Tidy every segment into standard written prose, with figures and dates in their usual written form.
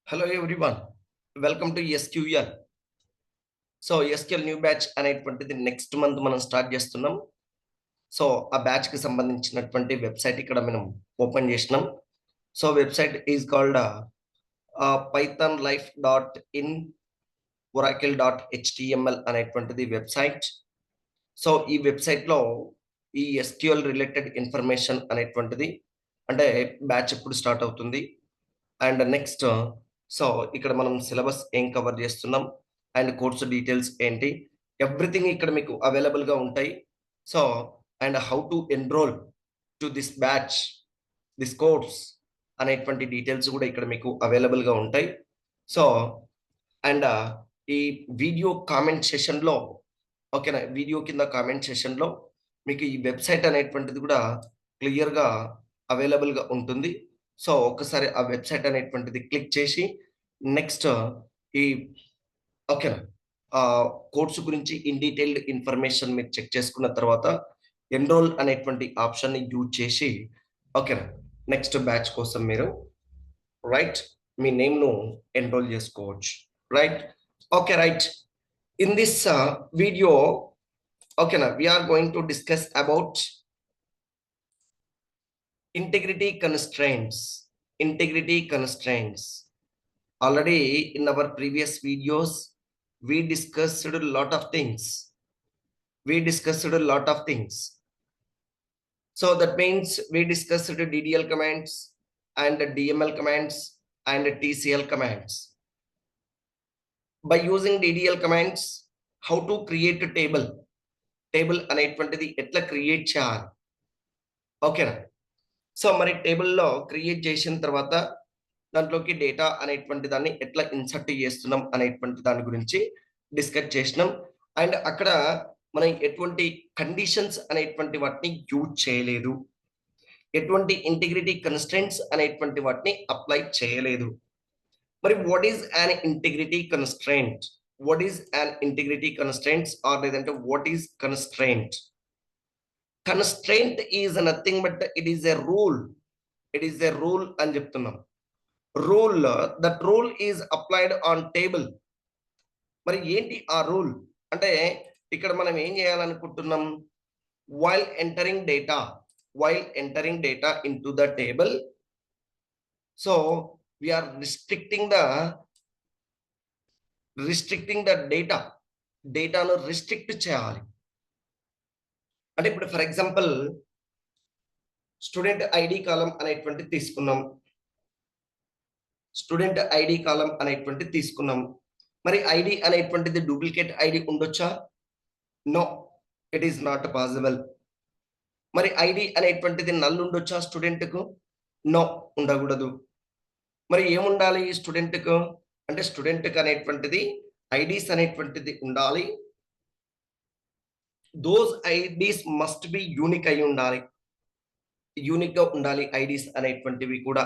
Hello everyone, welcome to SQL. So SQL new batch అనేటువంటిది next month మనం start చేస్తున్నాం. So ఆ batch కి సంబంధించినటువంటి వెబ్సైట్ ఇక్కడ మనం ఓపెన్ చేసినాం. So website is called pythonlife.in oracle.html అనేటువంటిది వెబ్సైట్. సో ఈ వెబ్సైట్ లో ఈ SQL రిలేటెడ్ ఇన్ఫర్మేషన్ అనేటువంటిది అంటే బ్యాచ్ ఎప్పుడు స్టార్ట్ అవుతుంది అండ్ నెక్స్ట్ సో ఇక్కడ మనం సిలబస్ ఏం కవర్ చేస్తున్నాం అండ్ కోర్సు డీటెయిల్స్ ఏంటి ఎవ్రీథింగ్ ఇక్కడ మీకు అవైలబుల్ గా ఉంటాయి. So and how to enrol to this batch this course అనేటువంటి డీటెయిల్స్ కూడా ఇక్కడ మీకు అవైలబుల్ గా ఉంటాయి. సో అండ్ ఈ వీడియో కామెంట్ సెషన్ లో ఓకేనా, వీడియో కింద కామెంట్ సెషన్ లో మీకు ఈ వెబ్సైట్ అనేటువంటిది కూడా క్లియర్ గా అవైలబుల్ గా ఉంటుంది. సో ఒక్కసారి ఆ వెబ్సైట్ అనేటువంటిది క్లిక్ చేసి నెక్స్ట్ ఈ ఓకేనా కోర్సు గురించి ఇన్ డీటెయిల్డ్ ఇన్ఫర్మేషన్ మీరు చెక్ చేసుకున్న తర్వాత ఎన్రోల్ అనేటువంటి ఆప్షన్ ని యూజ్ చేసి ఓకేనా నెక్స్ట్ బ్యాచ్ కోసం మీరు రైట్ మీ నేమ్ ను ఎన్రోల్ చేసుకోవచ్చు. Right, okay, right. In this video ఓకేనా we are going to discuss about integrity constraints. Already in our previous videos we discussed a lot of things. So that means we discussed DDL commands and DML commands and TCL commands. By using DDL commands, how to create a table అనేటువంటిది ఎట్లా create చేయాలి, ఓకేనా. So మరి టేబుల్లో create చేసిన తర్వాత దాంట్లోకి data అనేటువంటి దాన్ని ఎట్లా ఇన్సర్ట్ చేస్తున్నాం అనేటువంటి దాని గురించి డిస్కస్ చేసినాం. అండ్ అక్కడ మనం ఎటువంటి కండిషన్స్ అనేటువంటి వాటిని యూజ్ చేయలేదు, ఎటువంటి ఇంటిగ్రిటీ కన్స్ట్రెంట్స్ అనేటువంటి వాటిని అప్లై చేయలేదు. మరి what is an integrity constraint, what is an integrity constraints or లేదంటే what is constraint? Constraint is nothing but it is a rule, అని చెప్తున్నాం. Rule, that rule is applied on table. మరి ఏంటి ఆ రూల్ అంటే ఇక్కడ మనం ఏం చేయాలనుకుంటున్నాం, while entering data into the table. So we are restricting the డేటాను రిస్ట్రిక్ట్ చేయాలి. అంటే ఇప్పుడు for example student ID column అనేటువంటి తీసుకున్నాం. మరి ఐడి అనేటువంటిది డూప్లికేట్ ఐడి ఉండొచ్చా? No, it is not possible. మరి ఐడి అనేటువంటిది నల్ ఉండొచ్చా స్టూడెంట్ కు? నో, ఉండకూడదు. మరి ఏముండాలి స్టూడెంట్ కు అంటే స్టూడెంట్ కు అనేటువంటిది ఐడీస్ అనేటువంటిది ఉండాలి. Those IDs must be unique అయి ఉండాలి, యూనిక్ గా ఉండాలి ఐడీస్ అనేటువంటివి కూడా.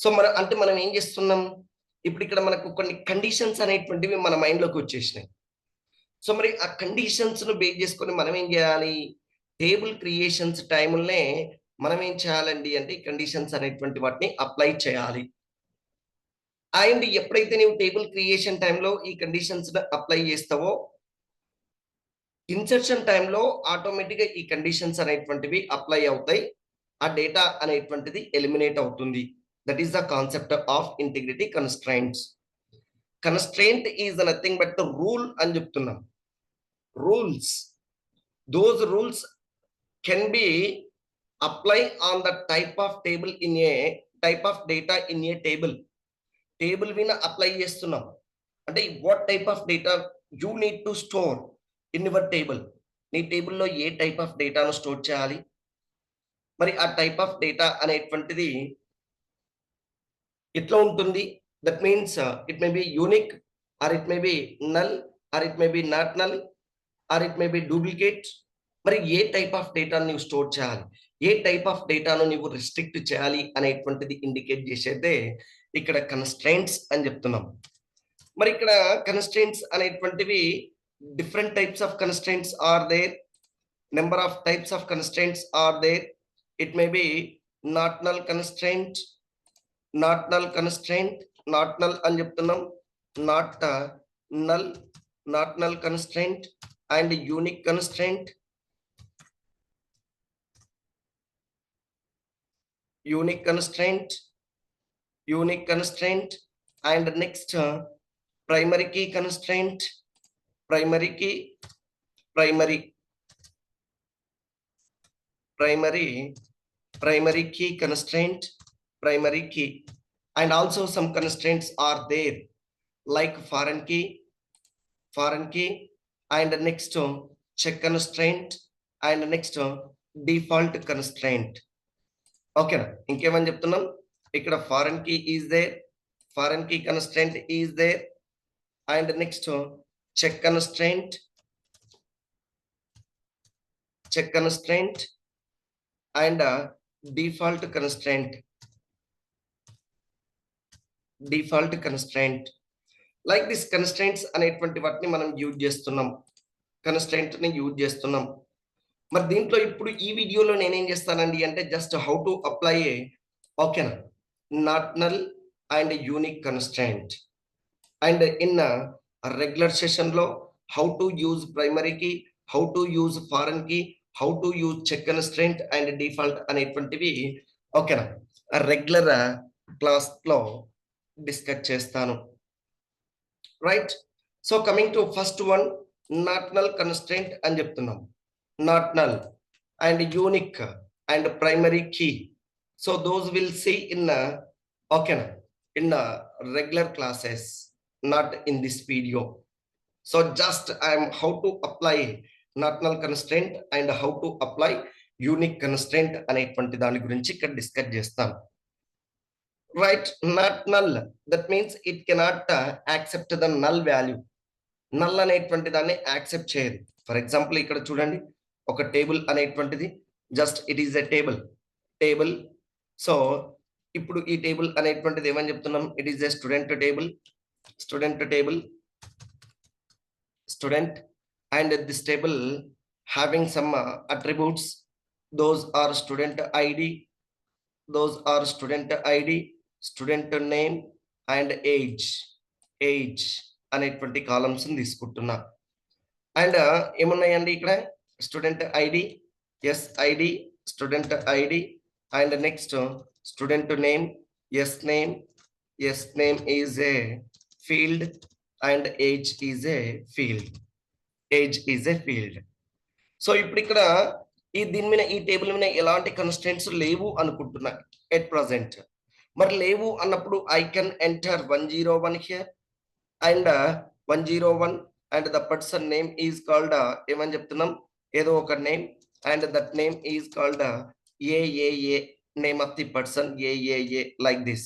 సో అంటే మనం ఏం చేస్తున్నాం, ఇప్పుడు ఇక్కడ మనకు కొన్ని కండిషన్స్ అనేటువంటివి మన మైండ్ లోకి వచ్చేసినాయి. సో మరి ఆ కండిషన్స్ ను బేస్ చేసుకొని మనం ఏం చేయాలి, టేబుల్ క్రియేషన్స్ టైంలోనే మనం ఏం చేయాలండి అంటే కండిషన్స్ అనేటువంటి వాటిని అప్లై చేయాలి. అండ్ ఎప్పుడైతే నీవు టేబుల్ క్రియేషన్ టైంలో ఈ కండిషన్స్ అప్లై చేస్తావో ఇన్సర్షన్ టైంలో ఆటోమేటిక్గా ఈ కండిషన్స్ అనేటువంటివి అప్లై అవుతాయి, ఆ డేటా అనేటువంటిది ఎలిమినేట్ అవుతుంది. That is the concept of integrity constraints. Constraint is nothing but rule అని చెప్తున్నాం. Rules, those rules can be apply on the type of table in a type of data in a table మీద apply చేస్తున్నాం అంటే what type of data you need to store in your table. నీ టేబుల్లో ఏ type of డేటాను store చేయాలి, మరి ఆ type of data అనేటువంటిది ఎట్లా ఉంటుంది. That means it may be unique or it may be null or it may be not null or it may be duplicate. మరి ఏ టైప్ ఆఫ్ డేటాను నువ్వు స్టోర్ చేయాలి, ఏ టైప్ ఆఫ్ డేటాను నువ్వు రిస్ట్రిక్ట్ చేయాలి అనేటువంటిది ఇండికేట్ చేసేదే ఇక్కడ కన్స్ట్రైంట్స్ అని చెప్తున్నాం. మరి ఇక్కడ కన్స్ట్రైంట్స్ అనేటువంటివి different types of constraints are there, number of types of constraints are there. It may be not null constraint, not null అని చెప్తున్నాం. Not null, not null constraint and unique constraint, unique constraint, unique constraint and next primary key constraint, primary key, primary primary primary key constraint, primary key, and also some constraints are there like foreign key, and next check constraint and next default constraint. Okay na, ఇంకేమని చెప్తున్నాం ఇక్కడ foreign key is there, foreign key constraint is there, and next check constraint, check constraint and default constraint, default constraint. Like this constraints అనేటువంటి వాటిని మనం use చేస్తున్నాం, constraint ని use చేస్తున్నాం. మరి దీంట్లో ఇప్పుడు ఈ వీడియోలో నేనేం చేస్తానండి అంటే జస్ట్ హౌ టు అప్లై ఓకేనా not null and unique constraint, and in regular session లో how to use primary key, how to use foreign key, how to use check constraint and default అనేటువంటివి ఓకేనా రెగ్యులర్ క్లాస్ లో discuss చేస్తాను. Right, so coming to first one, not null constraint అని చెప్తున్నాం, not null and unique and primary key. So those will see in ఓకేనా in regular classes, not in this video. So just I'm how to apply not null constraint and how to apply unique constraint అనేటువంటి దాని గురించి ఇక్కడ discuss చేస్తాం. Right, not null, that means it cannot accept the null value. null అనేటువంటి దాన్ని accept చేయదు. For example ఇక్కడ చూడండి ఒక టేబుల్ అనేటువంటిది just it is a table, table. So ఇప్పుడు ఈ టేబుల్ అనేటువంటిది ఏమని చెప్తున్నాం, it is a student table, student table, student, and this table having some attributes, those are student id, those are student id, student name and age, age అనేటువంటి columns తీసుకుంటున్నా. And ఏమున్నాయండి ఇక్కడ student ID, S ID, student ID, and next student name, S name, S name is a field and age is a field, age is a field. So ఇప్పుడు ఇక్కడ దీని మీద ఈ table మీద ఎలాంటి కన్స్ట్రెంట్స్ లేవు అనుకుంటున్నా ఎట్ ప్రజెంట్. మరి లేవు అన్నప్పుడు I can enter 101 here and 101 and the person name is called ఏమని చెప్తున్నాం ఏదో ఒక name, and that name is called AAA, name of the person AAA, like this.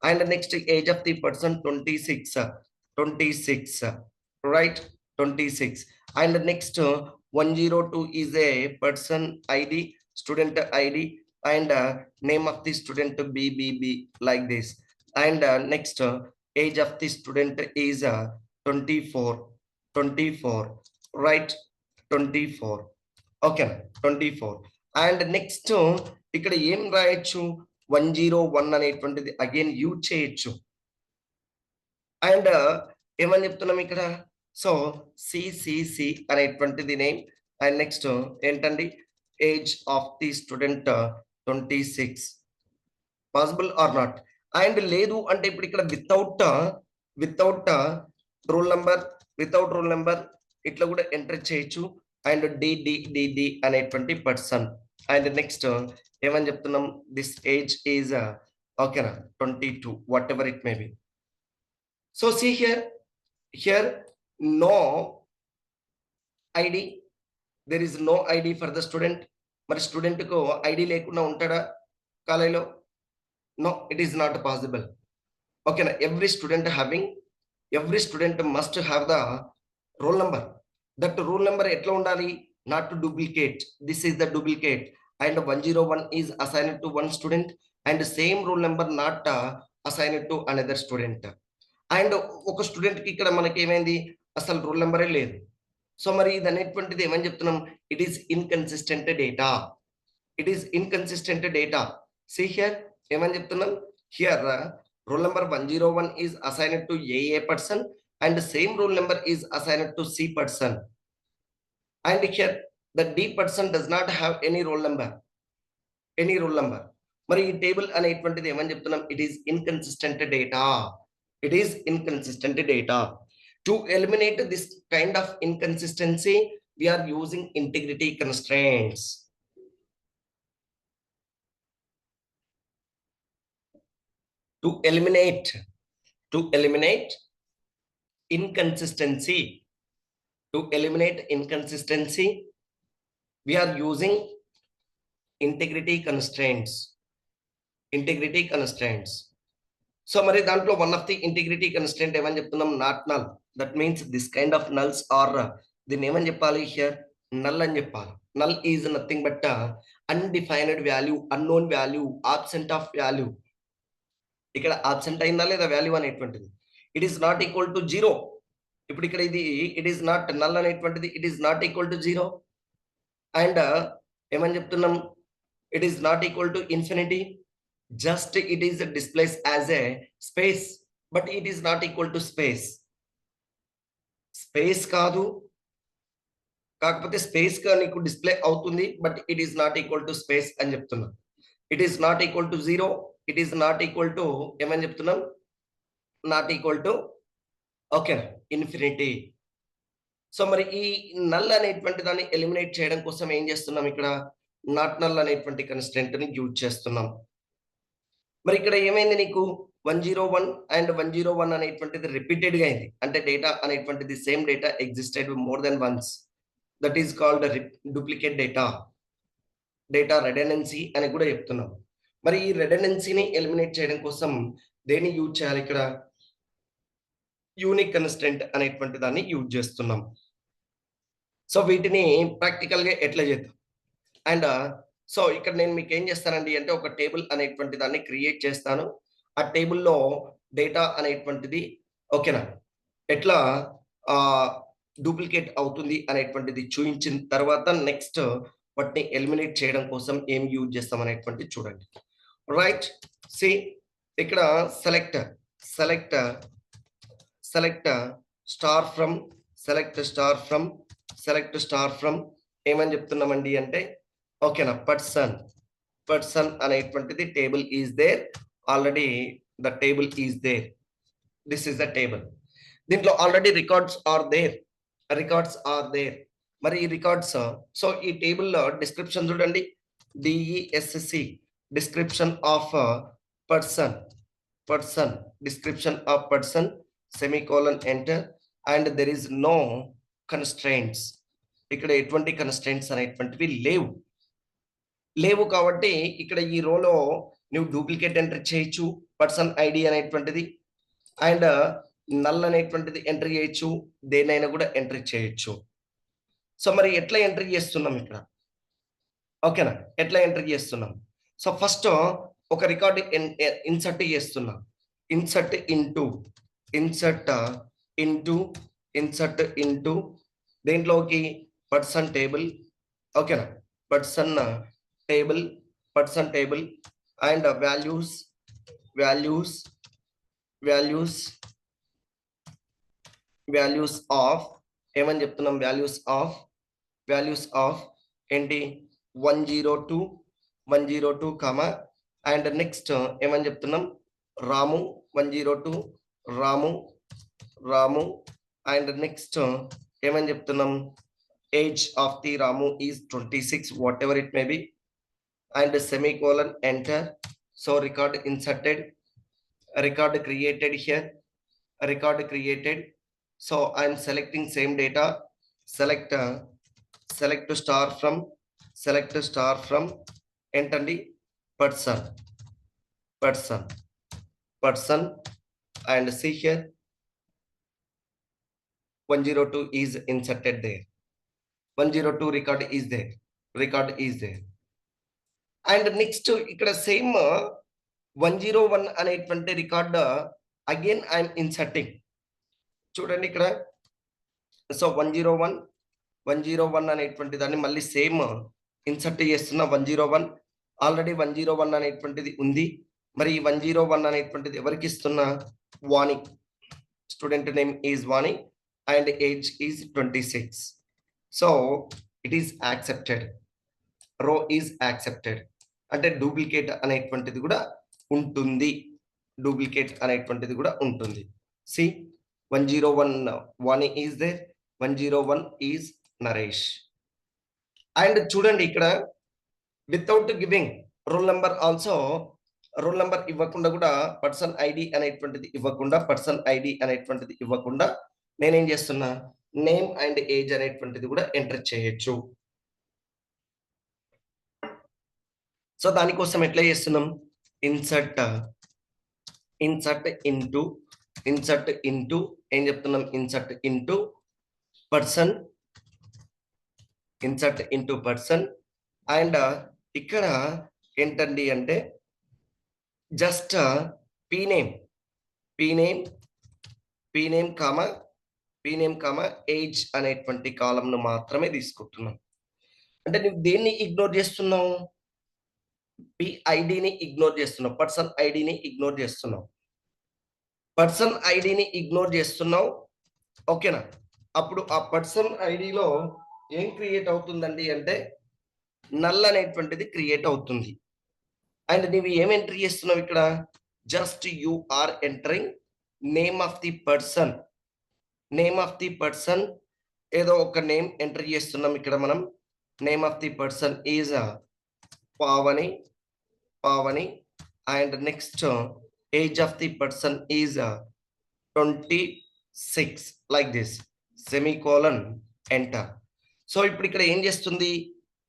And next age of the person 26, 26, right, 26. And next 102 is a person ID, student ID, and name of the student BBB, like this. And next age of the student is 24, 24, right, 24, okay, 24. And next ఇక్కడ ఏం రాయొచ్చు 101 అనేటువంటిది again use చేయొచ్చు. And ఏమని చెప్తున్నాం ఇక్కడ, so CCC అనేటువంటిది name, and next ఏంటండి age of the student 26, possible or not. And లేదు అంటే ఇప్పుడు ఇక్కడ without roll number, without roll number ఇట్లా కూడా ఎంటర్ చేయొచ్చు. అండ్ డి అనేటువంటి పర్సన్, అండ్ నెక్స్ట్ ఏమని చెప్తున్నాం దిస్ ఏజ్ ఈజ్ ఓకేనా 22, whatever it may be. So see here no ID, there is no ID for the student. మరి student కు ID లేకుండా ఉంటాడా కాలేజీలో? No, it is not possible. ఓకేనా, every student must have the roll number. That roll number ఎట్లా ఉండాలి, not to duplicate, this is the duplicate. And 101 is assigned to one student and same roll number not assigned to another student. And ఒక student కి ఇక్కడ మనకి ఏమైంది అసలు role నెంబరే లేదు. సో మరి ఇది అనేటువంటిది ఏమని చెప్తున్నాం, it is inconsistent data, it is inconsistent data. See here ఏమని చెప్తున్నాం, here Roll number 101 is assigned to A person and the same roll number is assigned to C person. And here the D person does not have any roll number. మరి ఈ table అనేటువంటిది ఏమని చెప్తున్నాం? It is inconsistent data. To eliminate this kind of inconsistency we are using integrity constraints. To eliminate inconsistency, we are using integrity constraints. So మరి దాంట్లో one of the integrity constraint ఏమని చెప్తున్నాం? not null. That means this kind of nulls are దీన్ని ఏమని చెప్పాలి? Here null అని చెప్పాలి. Null is nothing but undefined value, unknown value, absent of value. ఇక్కడ ఆబ్సెంట్ అయిందా లేదా వాల్యూ అనేటువంటిది. It is not equal to 0. ఇప్పుడు ఇక్కడ ఇది ఇట్ ఈస్ నాట్ నల్ అనేటువంటిది it is not equal to 0 and ఏమని చెప్తున్నాం? It is not equal to infinity. Just it is displace as a space but it is not equal to space కాదు, కాకపోతే space గా నీకు display అవుతుంది but it is not equal to space అని చెప్తున్నా. It is not equal to 0, it is not equal to ఏమని చెప్తున్నాం? Not equal to ఓకేనా ఇన్ఫినిటీ. సో మరి ఈ నల్ అనేటువంటి దాన్ని ఎలిమినేట్ చేయడం కోసం ఏం చేస్తున్నాం? ఇక్కడ నాట్ నల్ అనేటువంటి కన్స్ట్రెంట్ ని యూజ్ చేస్తున్నాం. మరి ఇక్కడ ఏమైంది నీకు? 101 అండ్ 101 అనేటువంటిది రిపీటెడ్ గా అయింది. అంటే డేటా అనేటువంటిది same data existed more than once. That is called duplicate data redundancy అని కూడా చెప్తున్నాం. మరి ఈ రెడెండెన్సీని ఎలిమినేట్ చేయడం కోసం దేన్ని యూజ్ చేయాలి? ఇక్కడ యూనిక్ కన్స్ట్రెంట్ అనేటువంటి దాన్ని యూజ్ చేస్తున్నాం. సో వీటిని ప్రాక్టికల్ గా ఎట్లా చేద్దాం? అండ్ సో ఇక్కడ నేను మీకు ఏం చేస్తానండి అంటే ఒక టేబుల్ అనేటువంటి దాన్ని క్రియేట్ చేస్తాను. ఆ టేబుల్లో డేటా అనేటువంటిది ఓకేనా ఎట్లా డూప్లికేట్ అవుతుంది అనేటువంటిది చూపించిన తర్వాత నెక్స్ట్ వాటిని ఎలిమినేట్ చేయడం కోసం ఏం యూజ్ చేస్తాం అనేటువంటి చూడండి. రైట్, సి ఇక్కడ సెలెక్ట్ స్టార్ ఫ్రమ్ ఏమని చెప్తున్నామండి అంటే ఓకేనా పర్సన్ అనేటువంటిది table is there. Already the table is there. This is the table. దీంట్లో ఆల్రెడీ రికార్డ్స్ ఆర్ దేర్. మరి ఈ రికార్డ్స్ సో ఈ టేబుల్ డిస్క్రిప్షన్ చూడండి. DESC description of person semicolon enter and there is no constraints. ఇక్కడ ఎటువంటి constraints అనేటువంటివి లేవు కాబట్టి ఇక్కడ ఈ రోలో నువ్వు డూప్లికేట్ ఎంటర్ చేయొచ్చు, పర్సన్ ఐడి అనేటువంటిది అండ్ నల్ అనేటువంటిది ఎంటర్ చేయొచ్చు, దేనైనా కూడా ఎంటర్ చేయొచ్చు. సో మరి ఎట్లా ఎంటర్ చేస్తున్నాం ఇక్కడ? ఓకేనా ఎట్లా ఎంటర్ చేస్తున్నాం? సో ఫస్ట్ ఒక రికార్డ్ ఇన్సర్ట్ చేస్తున్నా. ఇన్సర్ట్ ఇంటూ దేంట్లోకి? Person table. ఓకేనా person table and values of ఏమని చెప్తున్నాం? వాల్యూస్ ఆఫ్ ఏంటి? 102 కామా అండ్ నెక్స్ట్ ఏమని చెప్తున్నాం? రాము 102 రాము అండ్ నెక్స్ట్ ఏమని చెప్తున్నాం? Age of the Ramu is 26 what ever it may B and semicolon enter. So record inserted, record created here, so I'm selecting same data. Select star from enter the person and see here 102 is inserted there. 102 record is there. And next ఇక్కడ same 101 అనేటువంటి record again I'm inserting. చూడండి ఇక్కడ. So 101 అనేటువంటి దాన్ని మళ్ళీ same insert చేస్తున్న. 101 already 101 అనేటువంటిది ఉంది. మరి 101 అనేటువంటిది ఎవరికి ఇస్తున్నా? Vani. Student name is Vani and age is 26. So it is accepted. Row is accepted. అంటే డూప్లికేట్ అనేటువంటిది కూడా ఉంటుంది. డూప్లికేట్ అనేటువంటిది కూడా ఉంటుంది. See 101 Vani is there, 101 is Naresh. And చూడండి ఇక్కడ without giving roll number also, roll number ఇవ్వకుండా కూడా పర్సన్ ఐడి అనేటువంటిది ఇవ్వకుండా నేనేం చేస్తున్నా? నేమ్ అండ్ ఏజ్ అనేటువంటిది కూడా ఎంటర్ చేయొచ్చు. సో దానికోసం ఎట్లా చేస్తున్నాం? ఇన్సర్ట్ ఇంటూ ఏం చెప్తున్నాం? ఇన్సర్ట్ ఇంటూ పర్సన్ అండ్ ఇక్కడ ఏంటండి అంటే జస్ట్ పీనేమ్ కామా ఏజ్ అనేటువంటి కాలంను మాత్రమే తీసుకుంటున్నాం. అంటే నువ్వు దేన్ని ఇగ్నోర్ చేస్తున్నావు? ఐడిని ఇగ్నోర్ చేస్తున్నావు, పర్సన్ ఐడిని ఇగ్నోర్ చేస్తున్నావు. ఓకేనా? అప్పుడు ఆ పర్సన్ ఐడిలో ఏం క్రియేట్ అవుతుందండి అంటే నల్ అనేటువంటిది క్రియేట్ అవుతుంది. అండ్ నువ్వు ఏం ఎంట్రీ చేస్తున్నావు ఇక్కడ? Just you are entering name of the person. ఏదో ఒక నేమ్ ఎంటర్ చేస్తున్నాం ఇక్కడ మనం. Name of the person is Pavani and next age of the person is 26 like this semicolon enter. So ఇప్పుడు ఇక్కడ ఏం చేస్తుంది?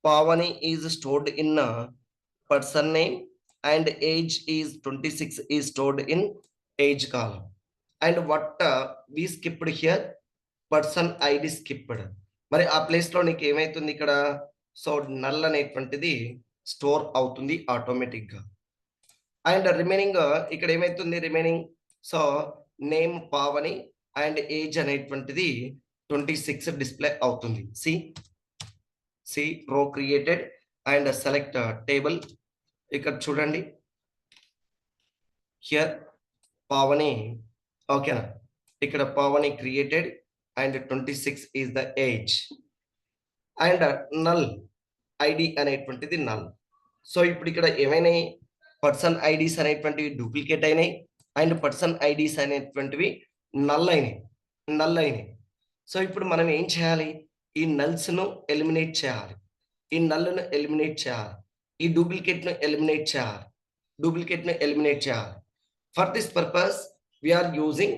Pavani is stored in person name and age is 26 is stored in age column. And what we skipped here? Person ID skipped. మరి ఆ place లో నీకు ఏమైతుంది ఇక్కడ? సో నల్ అనేటువంటిది స్టోర్ అవుతుంది ఆటోమేటిక్ గా. అండ్ రిమైనింగ్ ఇక్కడ ఏమైతుంది? Remaining so name Pavani and age అనేటువంటిది 26 డిస్ప్లే అవుతుంది. సి రో క్రియేటెడ్ అండ్ సెలెక్ట్ టేబుల్. ఇక్కడ చూడండి హియర్ పావని. ఓకేనా? ఇక్కడ Pavani created and 26 is the age and null ID అనేటువంటిది నల్. సో ఇప్పుడు ఇక్కడ ఏమైనాయి? పర్సన్ ఐడీస్ అనేటువంటివి డూప్లికేట్ అయినాయి అండ్ పర్సన్ ఐడీస్ అనేటువంటివి నల్ అయినాయి. సో ఇప్పుడు మనం ఏం చేయాలి? ఈ నల్స్ ను ఎలిమినేట్ చేయాలి, ఈ నల్ను ఎలిమినేట్ చేయాలి, ఈ డూప్లికేట్ ను ఎలిమినేట్ చేయాలి. For this purpose we are using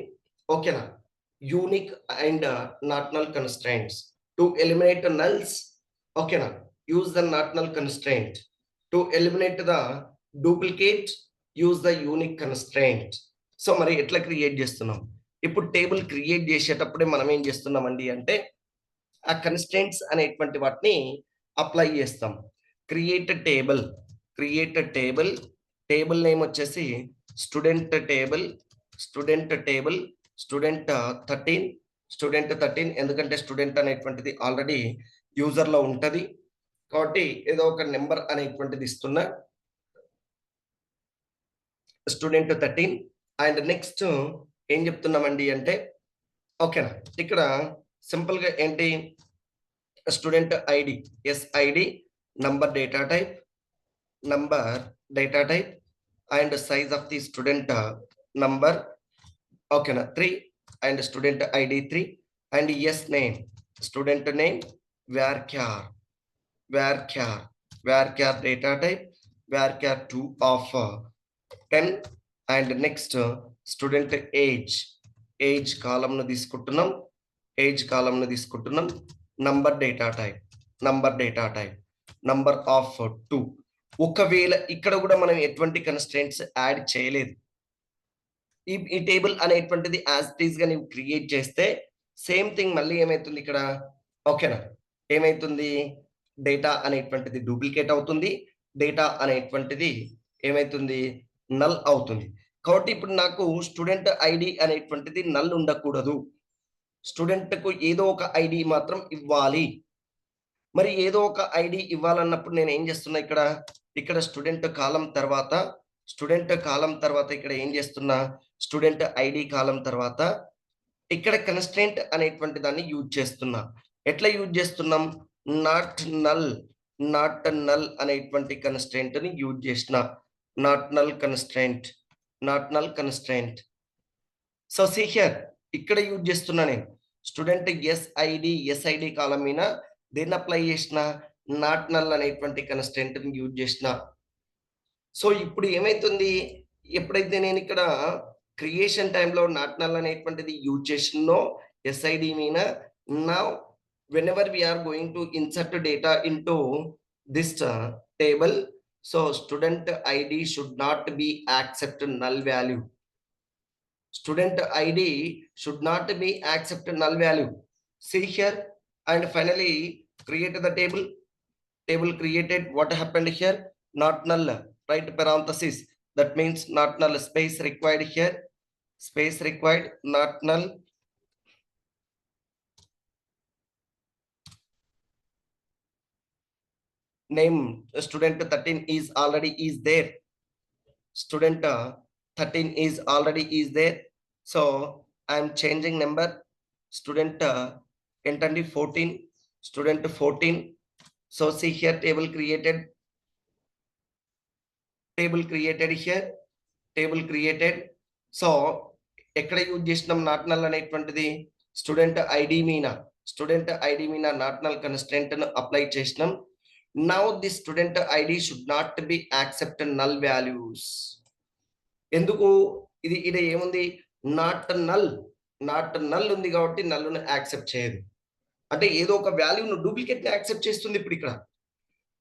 ఓకేనా unique and not null constraints to eliminate the nulls. ఓకేనా? use the not null constraint to eliminate the duplicate, use the unique constraint. So మరి ఎట్లా create చేస్తున్నాం? ఇప్పుడు table create చేసేటప్పుడే మనం ఏం చేస్తున్నామండి అంటే ఆ కన్స్ట్రెంట్స్ అనేటువంటి వాటిని అప్లై చేస్తాం. క్రియేట్ టేబుల్ నేమ్ వచ్చేసి స్టూడెంట్ 13. ఎందుకంటే స్టూడెంట్ అనేటువంటిది ఆల్రెడీ యూజర్ లో ఉంటది కాబట్టి ఏదో ఒక నెంబర్ అనేటువంటిది ఇస్తున్నా. స్టూడెంట్ 13 అండ్ నెక్స్ట్ ఏం చెప్తున్నామండి అంటే ఓకేనా ఇక్కడ సింపుల్ గా ఏంటి? Student ID SID number data type and size of the student number okay na 3 and student id 3 and yes name student name varchar data type varchar 2 of 10 and next student age column ను తీసుకుంటున్నాం number data type number of 2. ఒకవేళ ఇక్కడ కూడా మనం ఎటువంటి constraints add చేయలేదు. ఈ table అనేటువంటిది యాజ్ ఇట్ ఈస్ గా నీవు క్రియేట్ చేస్తే సేమ్ థింగ్ మళ్ళీ ఏమైతుంది ఇక్కడ? ఓకేనా? ఏమైతుంది? డేటా అనేటువంటిది డూప్లికేట్ అవుతుంది, డేటా అనేటువంటిది ఏమైతుంది? నల్ అవుతుంది. కాబట్టి ఇప్పుడు నాకు స్టూడెంట్ ఐడి అనేటువంటిది నల్ ఉండకూడదు, స్టూడెంట్ కు ఏదో ఒక ఐడి మాత్రం ఇవ్వాలి. మరి ఏదో ఒక ఐడి ఇవ్వాలన్నప్పుడు నేను ఏం చేస్తున్నా? ఇక్కడ స్టూడెంట్ కాలం తర్వాత స్టూడెంట్ కాలం తర్వాత ఇక్కడ ఏం చేస్తున్నా, స్టూడెంట్ ఐడి కాలం తర్వాత ఇక్కడ కన్‌స్ట్రెయింట్ అనేటువంటి దాన్ని యూజ్ చేస్తున్నా. ఎట్లా యూజ్ చేస్తున్నాం? నాట్ నల్, నాట్ నల్ అనేటువంటి కన్‌స్ట్రెయింట్‌ని యూజ్ చేసిన. Not null constraint, not null constraint. So see here ఇక్కడ యూజ్ చేస్తున్నా నేను. స్టూడెంట్ ఎస్ఐడి కాలం మీద దేన్ని అప్లై చేసిన? నాట్ నల్ అనేటువంటి కన్‌స్ట్రెయింట్‌ని యూజ్ చేసిన. సో ఇప్పుడు ఏమైతుంది? ఎప్పుడైతే నేనిక్కడ క్రియేషన్ టైమ్‌లో నాట్ నల్ అనేటువంటిది యూజ్ చేసినో ఎస్ఐడి మీద now whenever we are going to insert data into this table, so student id should not be accept null value. Student id should not be accept null value. See here, and finally create the table. Table created. What happened here? Not null, right? Parenthesis. That means not null. Space required here. Space required. Not null. Name student 13 is already is there. Student 13 is already is there. So I am changing number. Student enter 14. Student 14. So see here table created. Table created here. Table created. So ఎక్కడ use చేసినాం not null అనేటువంటిది? Student ID Meena, student ID Meena not null constraint ను apply చేసినాం. Now the student ID should not be accept null values. ఎందుకు? ఇది ఈడ ఏముంది? Not null, not null ఉంది కాబట్టి నల్‌ను యాక్సెప్ట్ చేయదు. అంటే ఏదో ఒక వాల్యూను డూప్లికేట్‌ని యాక్సెప్ట్ చేస్తుంది ఇప్పుడు ఇక్కడ.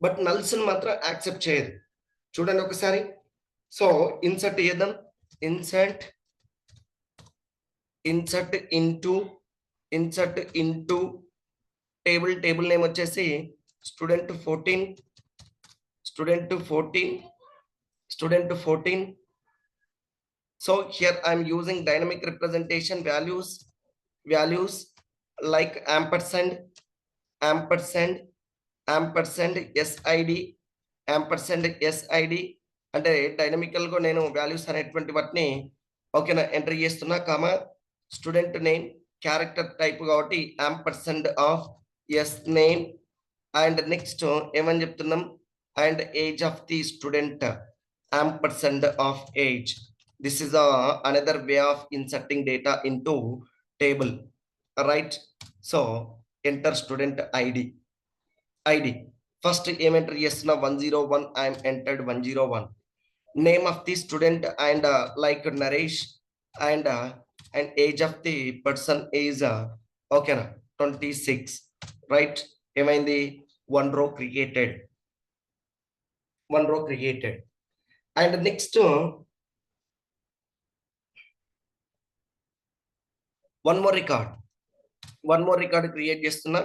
బట్ నల్స్‌ని మాత్రం యాక్సెప్ట్ చేయదు. చూడండి ఒకసారి. సో ఇన్సర్ట్ చేద్దాం. ఇన్సర్ట్ into టేబుల్ నేమ్ వచ్చేసి student 14. So here I am using dynamic representation values like ampersand SID అంటే డైనమికల్ గా నేను వాల్యూస్ అనేటువంటి వాటిని ఓకేనా ఎంటర్ చేస్తున్నా. Comma student name character type కాబట్టి ampersand of S name and next ఏమని చెప్తున్నాం? And age of the student ampersand of age. This is another way of inserting data into table, right? So enter student ID. First ఏం enter చేస్తున్నా? 101. I am entered 101. Name of the student and like Naresh and age of the person is okay na 26, right? ఏమైంది? one row created and next one more record create చేస్తున్నా.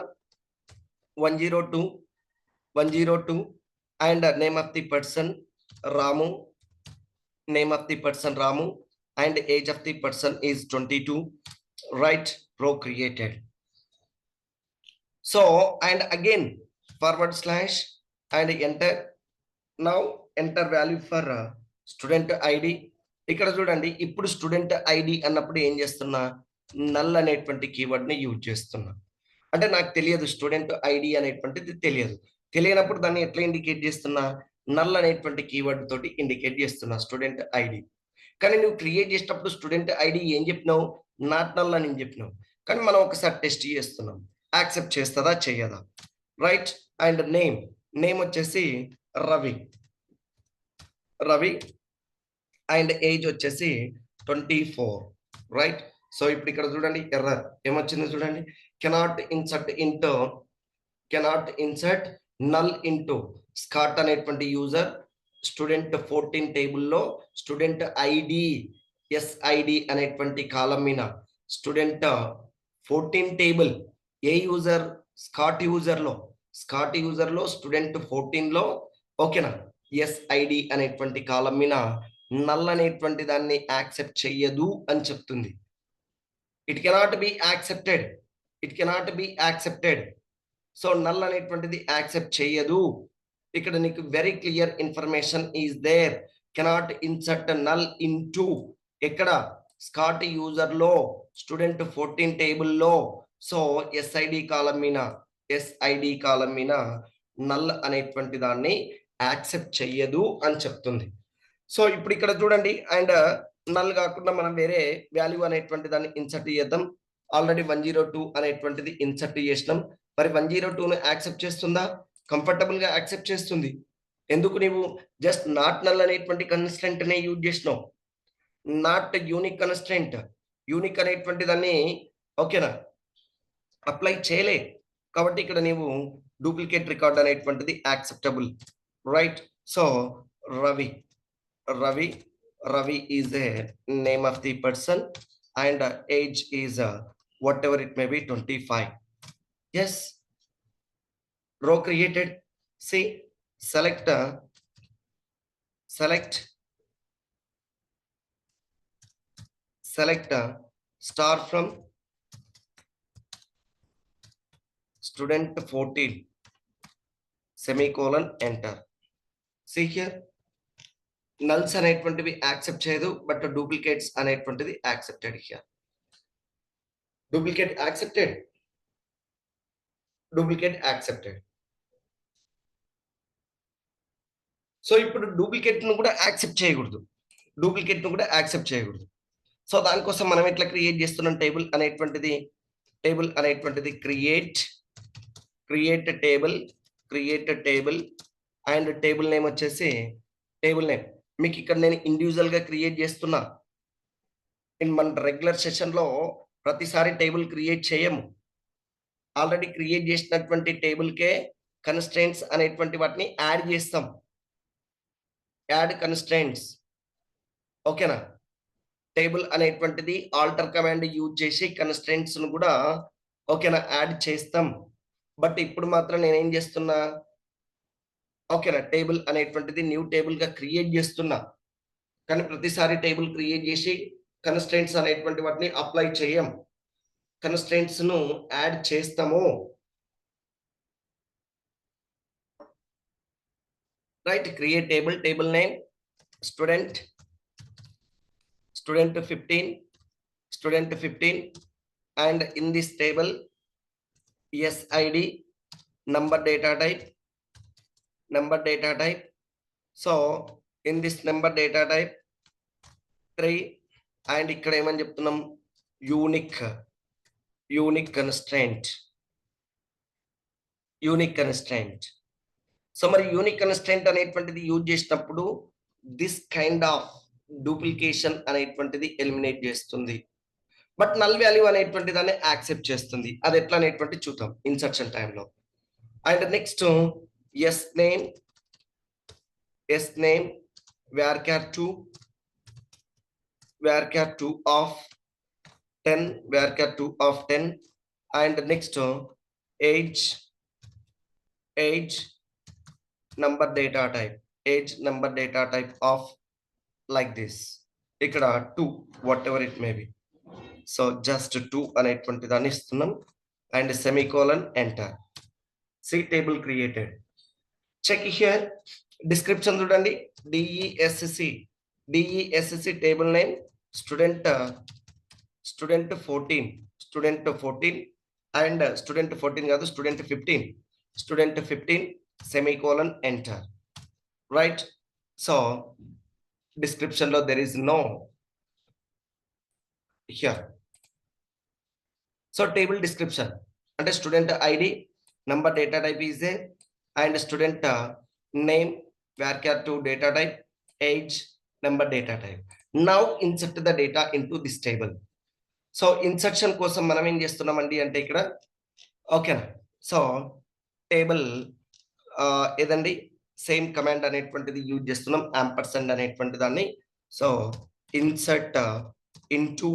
102 and name of the person Ramu, and age of the person is 22, right? Row created. So and again forward slash and enter. Now enter value for student id. ఇక్కడ చూడండి, ఇప్పుడు student ID అన్నప్పుడు ఏం చేస్తున్నా? Null అనేటువంటి keyword ని use చేస్తున్నా. అంటే నాకు తెలియదు, స్టూడెంట్ ఐడి అనేటువంటిది తెలియనప్పుడు దాన్ని ఎట్లా ఇండికేట్ చేస్తున్నా? నల్ అనేటువంటి కీవర్డ్ తోటి ఇండికేట్ చేస్తున్నా స్టూడెంట్ ఐడి. కానీ నువ్వు క్రియేట్ చేసేటప్పుడు స్టూడెంట్ ఐడి ఏం చెప్పినావు? నాట్ నల్ అని చెప్పినావు. కానీ మనం ఒకసారి టెస్ట్ చేస్తున్నాం, యాక్సెప్ట్ చేస్తుందా చేయదా, రైట్? అండ్ నేమ్ వచ్చేసి రవి అండ్ ఏజ్ వచ్చేసి 24, రైట్? సో ఇప్పుడు ఇక్కడ చూడండి ఎర్రర్ ఏమొచ్చింది చూడండి. Cannot insert null into Scott అనేటువంటి యూజర్ స్టూడెంట్ 14 టేబుల్లో స్టూడెంట్ ఐడి ఎస్ఐడి అనేటువంటి కాలం మీద స్టూడెంట్ 14 టేబుల్ ఏ యూజర్? స్కాట్ యూజర్లో స్టూడెంట్ 14లో ఓకేనా ఎస్ఐడి అనేటువంటి కాలం మీద నల్ అనేటువంటి దాన్ని యాక్సెప్ట్ చెయ్యదు అని చెప్తుంది. It cannot be accepted. So null అనేటువంటిది యాక్సెప్ట్ చేయదు. ఇక్కడ నీకు very clear information is there. Cannot insert null into ఎక్కడ స్కాట్ యూజర్ లో స్టూడెంట్ 14 టేబుల్లో సో ఎస్ఐడి కాలం మీద నల్ అనేటువంటి దాన్ని యాక్సెప్ట్ చెయ్యదు అని చెప్తుంది. సో ఇప్పుడు ఇక్కడ చూడండి అండ్ నల్ కాకుండా మనం వేరే వాల్యూ అనేటువంటి దాన్ని ఇన్సర్ట్ చేద్దాం. ఆల్రెడీ 102 అనేటువంటిది ఇన్సర్ట్ చేసినాం. మరి 102ను యాక్సెప్ట్ చేస్తుందా? కంఫర్టబుల్ గా యాక్సెప్ట్ చేస్తుంది. ఎందుకు నీవు జస్ట్ నాట్ నల్ అనేటువంటి కన్స్ట్రెంట్ నే యూజ్ చేసినావు, నాట్ యూనిక్ కన్స్ట్రెంట్. యూనిక్ అనేటువంటి దాన్ని ఓకేనా అప్లై చేయలే కాబట్టి ఇక్కడ నీవు డూప్లికేట్ రికార్డ్ అనేటువంటిది acceptable, right? So Ravi Ravi is a name of the person and age is whatever it may be 25. Yes, row created. See, select star from student 14 semicolon enter. See here, నల్స్ అనేటువంటివి accept చేయదు but duplicates అనేటువంటిది accepted. Here duplicate accepted. So ఇప్పుడు duplicate ను కూడా accept చేయకూడదు, so దానికోసం మనం ఎట్లా క్రియేట్ చేస్తున్నాం టేబుల్ అనేటువంటిది create table and table name వచ్చేసి టేబుల్ నేమ్. మీకు ఇక్కడ నేను ఇండివిజువల్ గా క్రియేట్ చేస్తున్నా. మన రెగ్యులర్ సెషన్ లో ప్రతిసారి టేబుల్ క్రియేట్ చేయము. ఆల్రెడీ క్రియేట్ చేసినటువంటి టేబుల్ కే కన్స్ట్రెంట్స్ అనేటువంటి వాటిని యాడ్ చేస్తాం. యాడ్ కన్స్ట్రెంట్స్, ఓకేనా? టేబుల్ అనేటువంటిది ఆల్టర్ కమాండ్ యూజ్ చేసి కన్స్ట్రెంట్స్ ను కూడా ఓకేనా యాడ్ చేస్తాం. బట్ ఇప్పుడు మాత్రం నేనేం చేస్తున్నా, ఓకేనా, టేబుల్ అనేటువంటిది న్యూ టేబుల్ గా క్రియేట్ చేస్తున్నా. కానీ ప్రతిసారి టేబుల్ క్రియేట్ చేసి కన్స్ట్రెంట్స్ అనేటువంటి వాటిని అప్లై చేయం, కన్స్ట్రెంట్స్ ను యాడ్ చేస్తాము, right? Create table name student 15 and in this table SID number data type. So in this number data type 3 and ఇక్కడ ఏమని చెప్తున్నాం, యూనిక్ కన్స్ట్రెంట్. సో మరి యూనిక్ కన్స్ట్రెంట్ అనేటువంటిది యూజ్ చేసినప్పుడు దిస్ కైండ్ ఆఫ్ డూప్లికేషన్ అనేటువంటిది eliminate చేస్తుంది. But null value అనేటువంటి దాన్ని యాక్సెప్ట్ చేస్తుంది. అది ఎట్లా అనేటువంటి చూద్దాం ఇన్సర్షన్ టైంలో. And next S name varchar 2 of 10 and next age number data type of like this. ఇక్కడ 2 whatever it may be. So just 2 అనేటువంటి దాన్ని ఇస్తున్నాం and semicolon enter. See table created. Check here description చూడండి. DESC table name student 14 and student 14 కాదు student 15 semicolon enter, right? So description లో there is no here. So table description అంటే student ID number data type is a and student name varchar 2 data type, age, number data type. Now insert the data into this table. So insertion కోసం మనం ఏం చేస్తున్నామండి అంటే ఇక్కడ ఓకేనా, so table ఏదండి same command అనేటువంటిది యూజ్ చేస్తున్నాం, యాంపర్సండ్ అనేటువంటి దాన్ని. సో ఇన్సర్ట్ ఇంటూ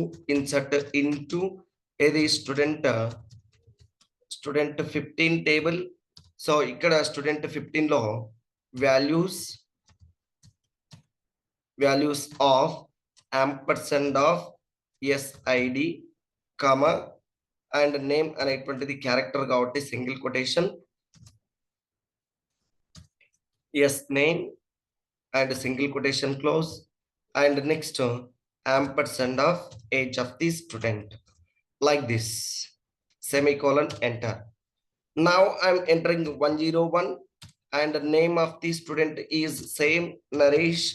ఏది స్టూడెంట్ 15 టేబుల్. సో ఇక్కడ స్టూడెంట్ 15 లో values of ampersand of SID comma and name అనేటువంటిది క్యారెక్టర్ కాబట్టి single quotation, yes name and single quotation close, and next ampersand of age of the student, like this, semicolon, enter. Now I'm entering 101 and the name of the student is same, Naresh,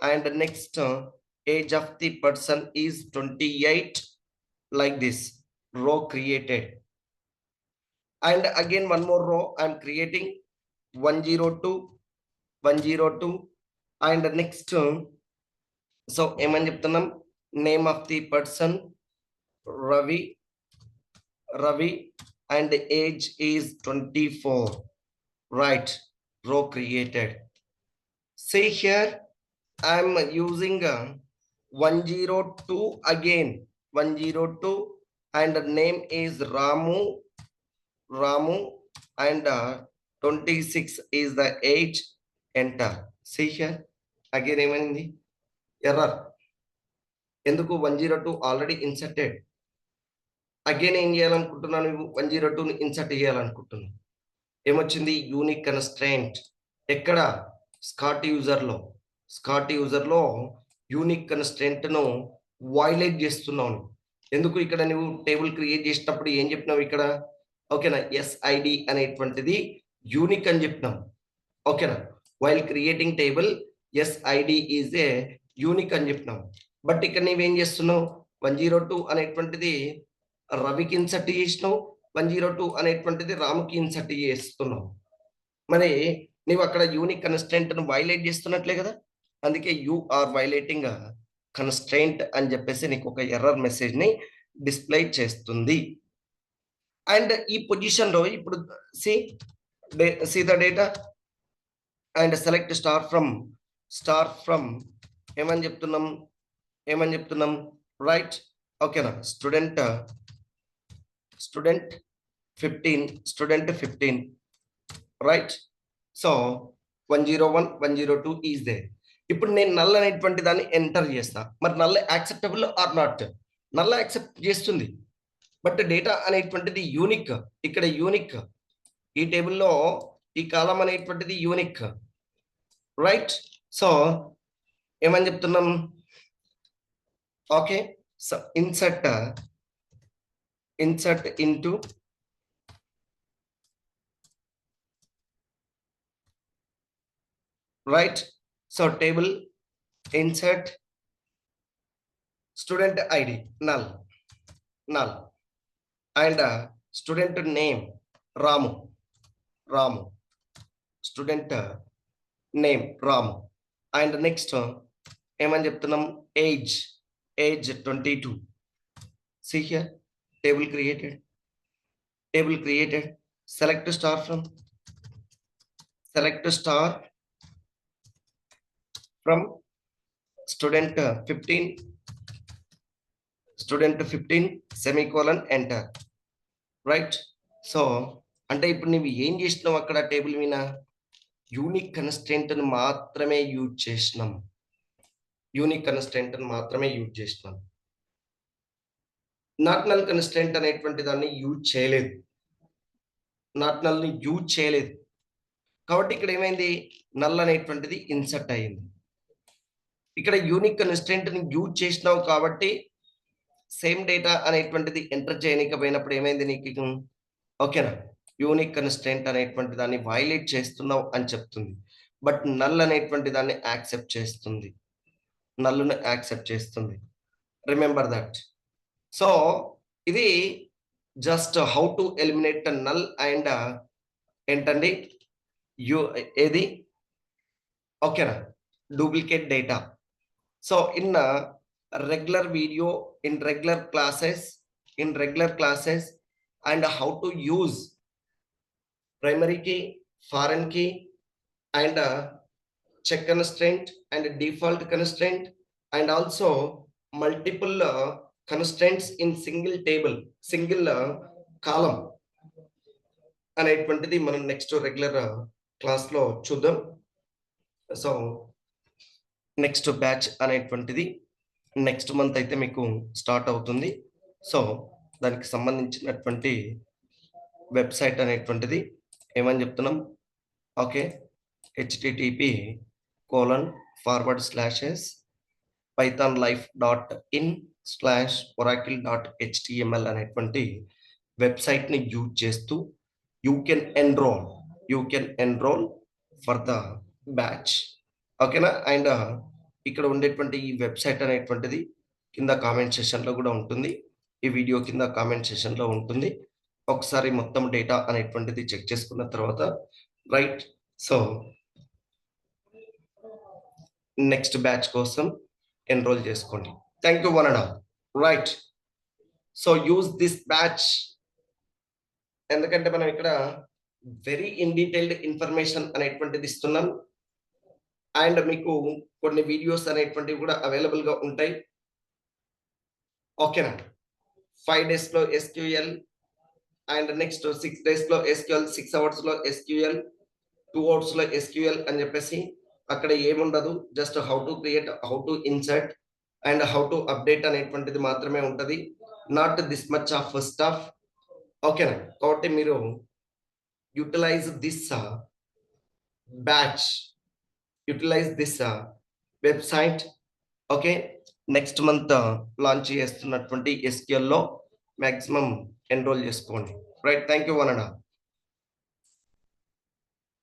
and next age of the person is 28, like this, row created. And again one more row I'm creating, 102, 102, and next so ఏమని చెప్తున్నాం, name of the person Ravi, and age is 24, right, row created. See here, I'm using 102 again, 102, and the name is Ramu, and 26 is the age, enter. See here, again ఏమైంది, error. ఎందుకు, 102 already inserted. Again ఏం చేయాలనుకుంటున్నాను, 102ని insert చేయాలనుకుంటున్నాను. ఏమొచ్చింది, unique constraint. ఎక్కడ, Scott యూజర్లో unique constraint ను violate చేస్తున్నాను. ఎందుకు, ఇక్కడ నువ్వు టేబుల్ క్రియేట్ చేసినప్పుడు ఏం చెప్పినావు ఇక్కడ, ఓకేనా, ఎస్ఐడి అనేటువంటిది యూనిక్ అని చెప్పినాం, ఓకేనా. While creating table SID is a unique అని చెప్పినాం. బట్ ఇక్కడ నువ్వేం చేస్తున్నావు, 102 అనేటువంటిది రవికి ఇన్సర్ట్ చేసినావు, 102 అనేటువంటిది రాముకి ఇన్సర్ట్ చేస్తున్నావు. మరి నువ్వు అక్కడ యూనిక్ కన్స్ట్రెయింట్ ను వైలేట్ చేస్తున్నట్లే కదా. అందుకే యు ఆర్ వైలేటింగ్ కన్స్ట్రెయింట్ అని చెప్పేసి నీకు ఒక ఎర్రర్ మెసేజ్ ని డిస్ప్లే చేస్తుంది. అండ్ ఈ పొజిషన్ లో ఇప్పుడు see the data and select star from ఏమని చెప్తున్నాం, రైట్, ఓకేనా, student 15, right. So 101, 102 is there. ఇప్పుడు నేను నల్ అనేటువంటి దాన్ని ఎంటర్ చేస్తా. మరి null acceptable or not, null accept చేస్తుంది. బట్ డేటా అనేటువంటిది యూనిక్, ఇక్కడ యూనిక్, ఈ టేబుల్లో ఈ కాలం అనేటువంటిది యూనిక్, రైట్. సో ఏమని చెప్తున్నాం, okay. So insert into right, so table insert student id null, and student name Ramu, student name Ramu, and next ఏమని చెప్తున్నాం, age 22. See here, table created, select star from student 15, semicolon, enter, right. So అంటే ఇప్పుడు నువ్వు ఏం చేసినావు, అక్కడ table మీద unique constraint ను మాత్రమే యూజ్ చేసినాం, నాట్ నల్ కన్స్ట్రెయింట్ అనేటువంటి దాన్ని యూజ్ చేయలేదు, కాబట్టి ఇక్కడ ఏమైంది, నల్ అనేటువంటిది ఇన్సర్ట్ అయ్యింది. ఇక్కడ యూనిక్ కన్స్ట్రెయింట్ ని యూజ్ చేసినావు కాబట్టి సేమ్ డేటా అనేటువంటిది ఎంటర్ చేయలేకపోయినప్పుడు ఏమైంది నీకు, ఓకేనా, యూనిక్ కన్స్ట్రెయింట్ అనేటువంటి దాన్ని వైలేట్ చేస్తున్నావు అని చెప్తుంది. బట్ నల్ అనేటువంటి దాన్ని యాక్సెప్ట్ చేస్తుంది, నల్లును యాక్సెప్ట్ చేస్తుంది. Remember that. సో ఇది just how to eliminate null and ఏంటండి, ఏది, ఓకేనా, duplicate data. So in regular video, in regular classes and how to use primary key, foreign key, and check constraint and default constraint, and also multiple constraints in single column అనేటువంటిది మనం next regular class లో చూద్దాం. So next batch అనేటువంటిది next month అయితే మీకు start అవుతుంది. So దానికి సంబంధించినటువంటి వెబ్సైట్ అనేటువంటిది ఏమని చెప్తున్నాం, ఓకే, http pythonlife.in/oracle.html అనేటువంటి వెబ్సైట్ని యూజ్ చేస్తూ you can enrol for the batch. ఓకేనా? అండ్ ఇక్కడ ఉండేటువంటి ఈ వెబ్సైట్ అనేటువంటిది కింద కామెంట్ సెషన్లో కూడా ఉంటుంది. ఈ వీడియో కింద కామెంట్ సెషన్లో ఉంటుంది. ఒకసారి మొత్తం డేటా అనేటువంటిది చెక్ చేసుకున్న తర్వాత రైట్. సో నెక్స్ట్ బ్యాచ్ కోసం ఎన్రోల్ చేసుకోండి. Thank you one and all. Right. So use this batch. ఎందుకంటే మనం ఇక్కడ వెరీ ఇన్ డీటెయిల్డ్ ఇన్ఫర్మేషన్ అనేటువంటిది ఇస్తున్నాం. అండ్ మీకు కొన్ని వీడియోస్ అనేటువంటివి కూడా అవైలబుల్గా ఉంటాయి. ఓకేనా? 5 డేస్లో SQL అండ్ నెక్స్ట్ 6 డేస్లో SQL, 6 అవర్స్లో SQL, 2 అవర్స్లో SQL అని చెప్పేసి అక్కడ ఏముండదు. Just how to create, how to insert and how to update అనేటువంటిది మాత్రమే ఉంటుంది. Not this much of stuff. ఓకేనా? కాబట్టి మీరు utilize this batch, utilize this website. Okay, next month launch చేస్తున్నటువంటి SQL లో మాక్సిమం ఎన్రోల్ చేసుకోండి. Right. Thank you one and all.